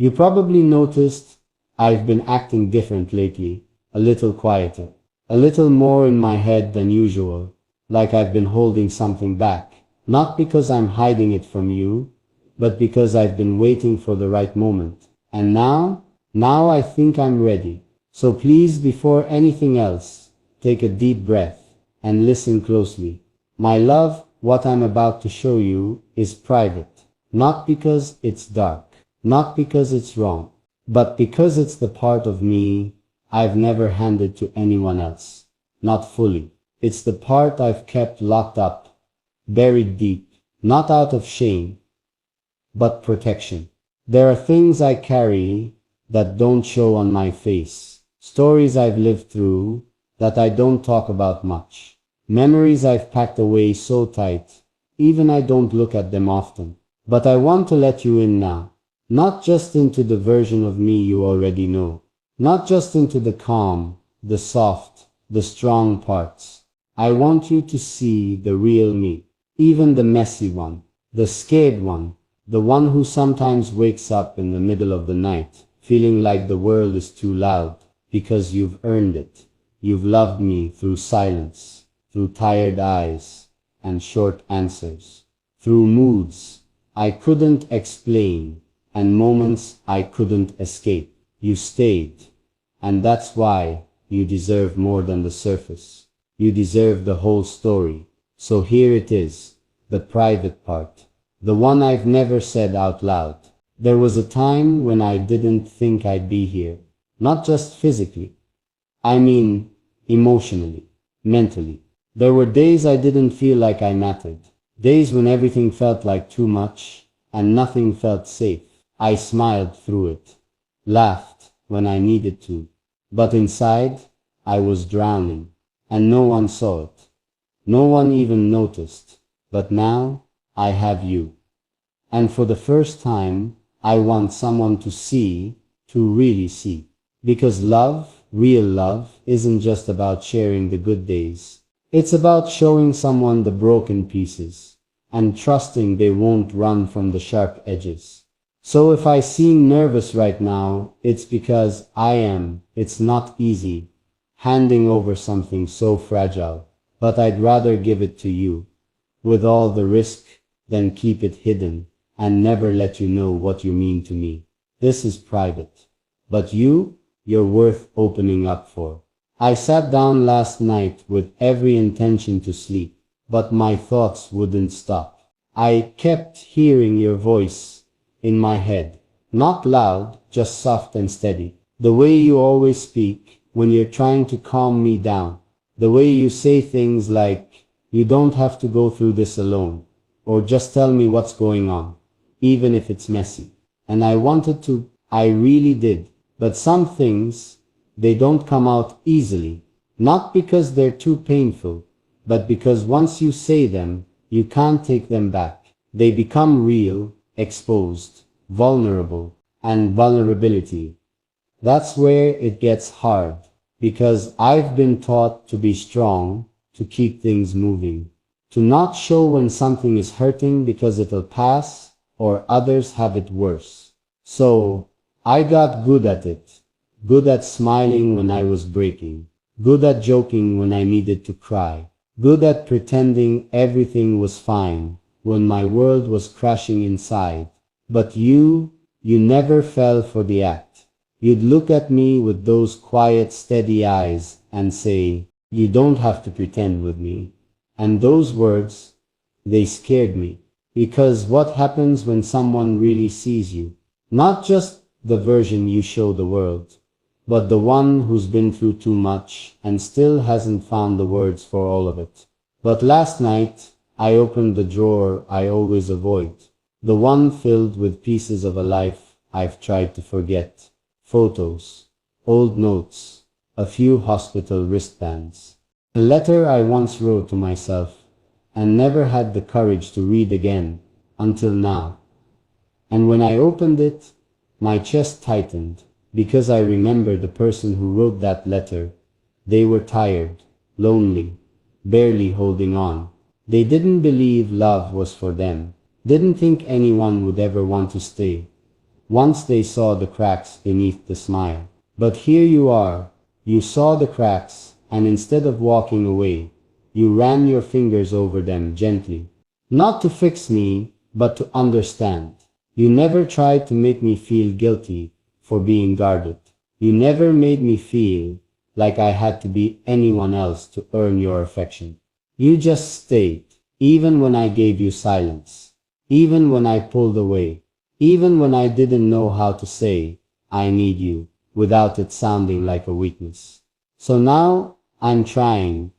You probably noticed I've been acting different lately, a little quieter, a little more in my head than usual, like I've been holding something back, not because I'm hiding it from you, but because I've been waiting for the right moment. And now I think I'm ready. So please, before anything else, take a deep breath and listen closely. My love, what I'm about to show you is private, not because it's dark, not because it's wrong, but because it's the part of me I've never handed to anyone else. Not fully. It's the part I've kept locked up, buried deep, not out of shame, but protection. There are things I carry that don't show on my face, stories I've lived through that I don't talk about much, memories I've packed away so tight, even I don't look at them often. But I want to let you in now, not just into the version of me you already know, not just into the calm, the soft, the strong parts. I want you to see the real me, even the messy one, the scared one, the one who sometimes wakes up in the middle of the night, feeling like the world is too loud, because you've earned it. You've loved me through silence, through tired eyes, and short answers, through moods I couldn't explain, and moments I couldn't escape. You stayed, and that's why you deserve more than the surface. You deserve the whole story. So here it is, the private part, the one I've never said out loud. There was a time when I didn't think I'd be here, not just physically. I mean, emotionally, mentally. There were days I didn't feel like I mattered, days when everything felt like too much, and nothing felt safe. I smiled through it, laughed when I needed to, but inside, I was drowning, and no one saw it. No one even noticed. But now, I have you. And for the first time, I want someone to see, to really see. Because love, real love, isn't just about sharing the good days. It's about showing someone the broken pieces, and trusting they won't run from the sharp edges. So if I seem nervous right now, it's because I am. It's not easy, handing over something so fragile, but I'd rather give it to you, with all the risk, than keep it hidden, and never let you know what you mean to me. This is private. But you're worth opening up for. I sat down last night with every intention to sleep, but my thoughts wouldn't stop. I kept hearing your voice in my head, not loud, just soft and steady. The way you always speak when you're trying to calm me down. The way you say things like, you don't have to go through this alone, or just tell me what's going on, even if it's messy. And I wanted to, I really did. But some things, they don't come out easily, not because they're too painful, but because once you say them, you can't take them back. They become real, exposed, vulnerable, and vulnerability. That's where it gets hard, because I've been taught to be strong, to keep things moving, to not show when something is hurting because it'll pass, or others have it worse. So, I got good at it, good at smiling when I was breaking, good at joking when I needed to cry, good at pretending everything was fine when my world was crashing inside. But you never fell for the act. You'd look at me with those quiet, steady eyes and say, you don't have to pretend with me. And those words, they scared me. Because what happens when someone really sees you? Not just the version you show the world, but the one who's been through too much and still hasn't found the words for all of it. But last night, I opened the drawer I always avoid, the one filled with pieces of a life I've tried to forget. Photos, old notes, a few hospital wristbands. A letter I once wrote to myself and never had the courage to read again until now. And when I opened it, my chest tightened, because I remember the person who wrote that letter. They were tired, lonely, barely holding on. They didn't believe love was for them, didn't think anyone would ever want to stay. once they saw the cracks beneath the smile. But here you are, you saw the cracks, and instead of walking away, you ran your fingers over them gently. Not to fix me, but to understand. You never tried to make me feel guilty for being guarded. You never made me feel like I had to be anyone else to earn your affection. You just stayed, even when I gave you silence, even when I pulled away, even when I didn't know how to say, I need you, without it sounding like a weakness. So now, I'm trying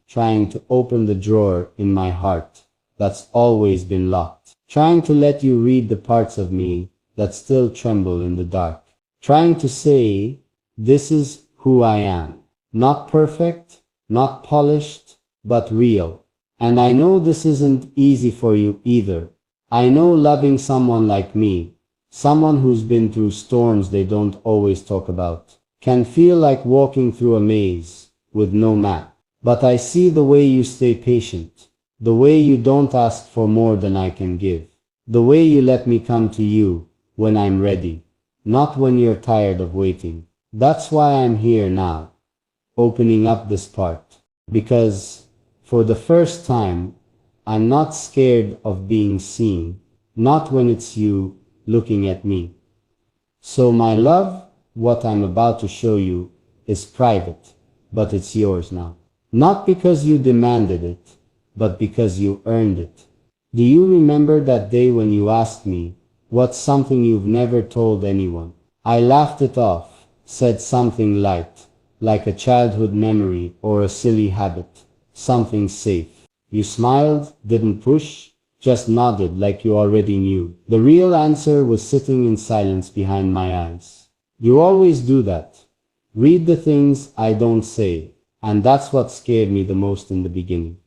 to open the drawer in my heart that's always been locked. Trying to let you read the parts of me that still tremble in the dark. Trying to say, this is who I am. Not perfect, not polished, but real. And I know this isn't easy for you either. I know loving someone like me, someone who's been through storms they don't always talk about, can feel like walking through a maze with no map. But I see the way you stay patient, the way you don't ask for more than I can give, the way you let me come to you when I'm ready, not when you're tired of waiting. That's why I'm here now, opening up this part, because for the first time, I'm not scared of being seen, not when it's you looking at me. So my love, what I'm about to show you is private, but it's yours now. Not because you demanded it, but because you earned it. Do you remember that day when you asked me, what's something you've never told anyone? I laughed it off, said something light, like a childhood memory or a silly habit, something safe. You smiled, didn't push, just nodded like you already knew. The real answer was sitting in silence behind my eyes. You always do that. Read the things I don't say, and that's what scared me the most in the beginning.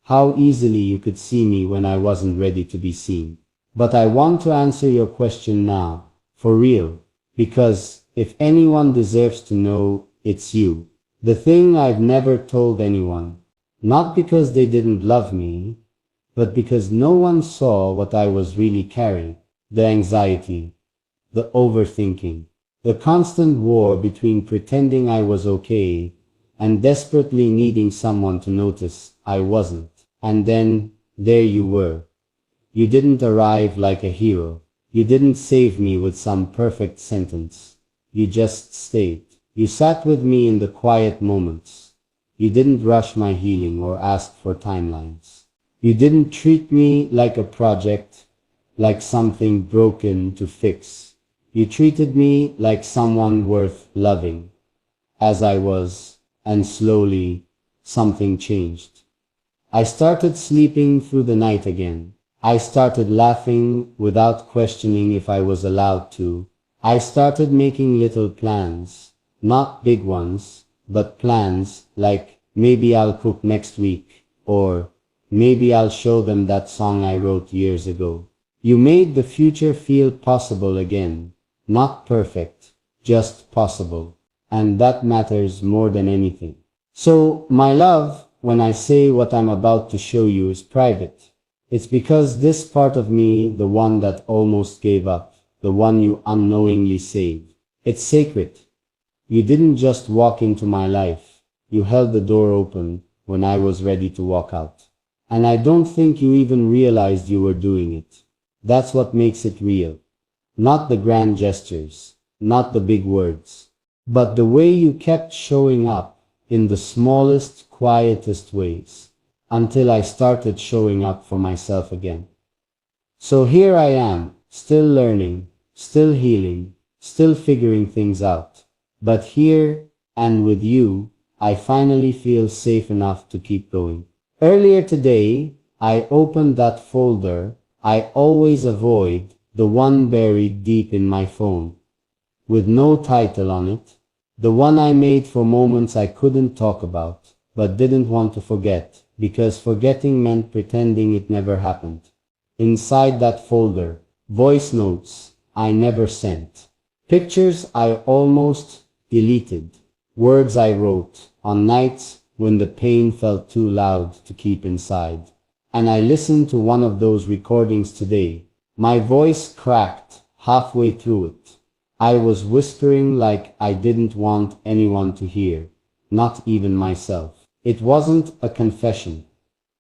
How easily you could see me when I wasn't ready to be seen. But I want to answer your question now, for real, because if anyone deserves to know, it's you. The thing I've never told anyone, not because they didn't love me, but because no one saw what I was really carrying. The anxiety, the overthinking, the constant war between pretending I was okay and desperately needing someone to notice I wasn't. And then, there you were. You didn't arrive like a hero. You didn't save me with some perfect sentence. You just stayed. You sat with me in the quiet moments. You didn't rush my healing or ask for timelines. You didn't treat me like a project, like something broken to fix. You treated me like someone worth loving, as I was, and slowly, something changed. I started sleeping through the night again. I started laughing without questioning if I was allowed to. I started making little plans, not big ones, but plans like maybe I'll cook next week, or maybe I'll show them that song I wrote years ago. You made the future feel possible again, not perfect, just possible, and that matters more than anything. So, my love, when I say what I'm about to show you is private, it's because this part of me, the one that almost gave up, the one you unknowingly saved, it's sacred. You didn't just walk into my life, you held the door open when I was ready to walk out. And I don't think you even realized you were doing it. That's what makes it real. Not the grand gestures, not the big words, but the way you kept showing up in the smallest, quietest ways, until I started showing up for myself again. So here I am, still learning, still healing, still figuring things out. But here, and with you, I finally feel safe enough to keep going. Earlier today, I opened that folder I always avoid, the one buried deep in my phone, with no title on it, the one I made for moments I couldn't talk about, but didn't want to forget, because forgetting meant pretending it never happened. Inside that folder, voice notes I never sent, pictures I almost deleted, words I wrote on nights when the pain felt too loud to keep inside. And I listened to one of those recordings today. My voice cracked halfway through it. I was whispering like I didn't want anyone to hear, not even myself. It wasn't a confession.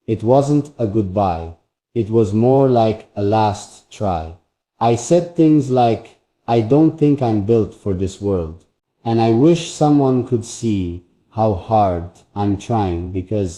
It wasn't a goodbye. It was more like a last try. I said things like, I don't think I'm built for this world. And I wish someone could see how hard I'm trying because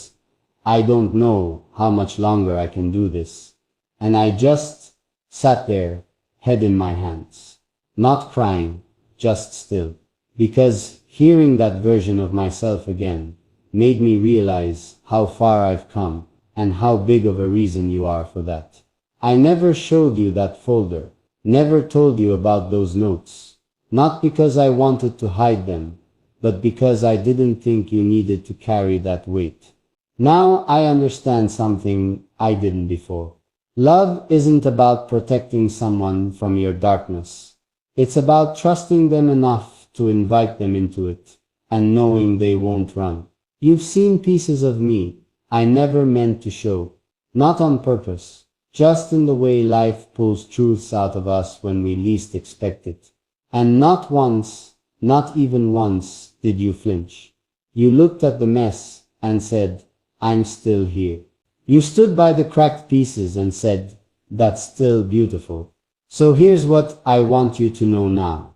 I don't know how much longer I can do this. And I just sat there, head in my hands. Not crying, just still. Because hearing that version of myself again made me realize how far I've come and how big of a reason you are for that. I never showed you that folder, never told you about those notes. Not because I wanted to hide them, but because I didn't think you needed to carry that weight. Now I understand something I didn't before. Love isn't about protecting someone from your darkness. It's about trusting them enough to invite them into it, and knowing they won't run. You've seen pieces of me I never meant to show, not on purpose, just in the way life pulls truths out of us when we least expect it. And not once, not even once, did you flinch. You looked at the mess and said, I'm still here. You stood by the cracked pieces and said, that's still beautiful. So here's what I want you to know now.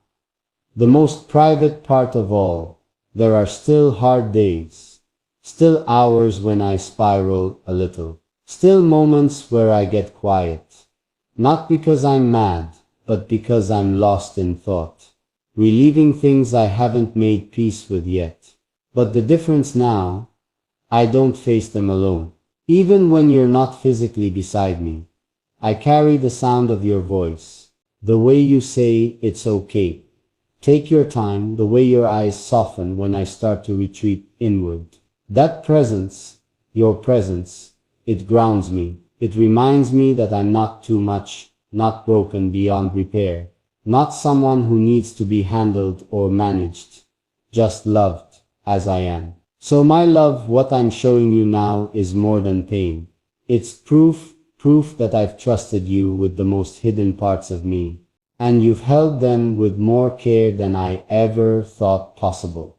The most private part of all, there are still hard days, still hours when I spiral a little, still moments where I get quiet. Not because I'm mad, but because I'm lost in thought, reliving things I haven't made peace with yet. But the difference now, I don't face them alone. Even when you're not physically beside me, I carry the sound of your voice, the way you say it's okay. Take your time, the way your eyes soften when I start to retreat inward. That presence, your presence, it grounds me. It reminds me that I'm not too much, not broken beyond repair, not someone who needs to be handled or managed, just loved as I am. So my love, what I'm showing you now is more than pain. It's proof that I've trusted you with the most hidden parts of me, and you've held them with more care than I ever thought possible.